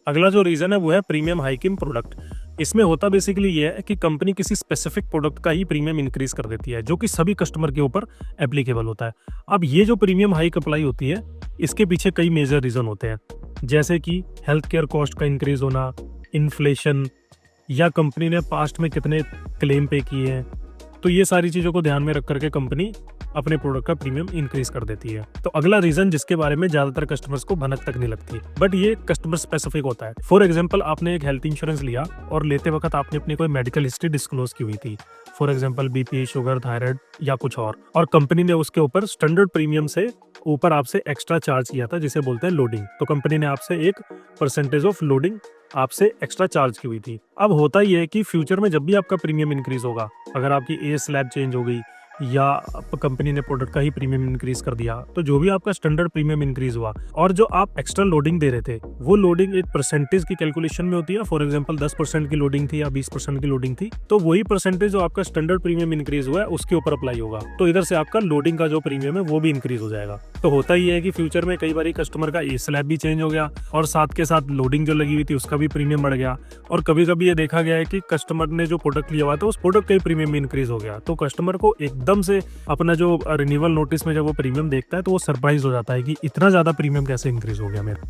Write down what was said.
अगला जो रीजन है वो है प्रीमियम हाइक इन प्रोडक्ट। इसमें होता बेसिकली ये है कि कंपनी किसी स्पेसिफिक प्रोडक्ट का ही प्रीमियम इंक्रीज कर देती है, जो कि सभी कस्टमर के ऊपर एप्लीकेबल होता है। अब ये जो प्रीमियम हाइक अप्लाई होती है, इसके पीछे कई मेजर रीजन होते हैं, जैसे कि हेल्थ केयर कॉस्ट का इंक्रीज होना, इन्फ्लेशन, या कंपनी ने पास्ट में कितने क्लेम पे किए हैं। तो ये सारी चीज़ों को ध्यान में रख करके कंपनी अपने प्रोडक्ट का प्रीमियम इंक्रीज कर देती है। तो अगला रीजन जिसके बारे में ज्यादातर कस्टमर्स को भनक तक नहीं लगती, बट ये कस्टमर स्पेसिफिक होता है। फॉर एग्जांपल, आपने एक हेल्थ इंश्योरेंस लिया और लेते वक्त आपने अपनी कोई मेडिकल हिस्ट्री डिस्क्लोज की हुई थी, for example BP, sugar, thyroid या कुछ और कंपनी ने उसके ऊपर स्टैंडर्ड प्रीमियम से ऊपर आपसे एक्स्ट्रा चार्ज किया था, जिसे बोलते हैं लोडिंग। तो कंपनी ने आपसे एक परसेंटेज ऑफ लोडिंग आपसे एक्स्ट्रा चार्ज की हुई थी। अब होता ही है कि फ्यूचर में जब भी आपका प्रीमियम इंक्रीज होगा, अगर आपकी एज स्लैब चेंज हो गई या कंपनी ने प्रोडक्ट का ही प्रीमियम इंक्रीज कर दिया, तो जो भी आपका स्टैंडर्ड प्रीमियम इंक्रीज हुआ और जो आप एक्स्ट्रा लोडिंग दे रहे थे, वो लोडिंग एक परसेंटेज की कैलकुलेशन में होती है। फॉर एग्जांपल 10% की लोडिंग थी या 20% की लोडिंग थी, तो वही परसेंटेज जो आपका स्टैंडर्ड प्रीमियम इंक्रीज हुआ है उसके ऊपर अप्लाई होगा। तो इधर से आपका लोडिंग का जो प्रीमियम है वो भी इंक्रीज हो जाएगा। तो होता ही है कि फ्यूचर में कई बार कस्टमर का एज स्लैब भी चेंज हो गया और साथ के साथ लोडिंग जो लगी हुई थी उसका भी प्रीमियम बढ़ गया। और कभी कभी ये देखा गया है कि कस्टमर ने जो प्रोडक्ट लिया हुआ था उस प्रोडक्ट का ही प्रीमियम इंक्रीज हो गया। तो कस्टमर को एकदम से अपना जो रिन्यूअल नोटिस में जब वो प्रीमियम देखता है तो वो सरप्राइज हो जाता है कि इतना ज्यादा प्रीमियम कैसे इंक्रीज हो गया मेरा।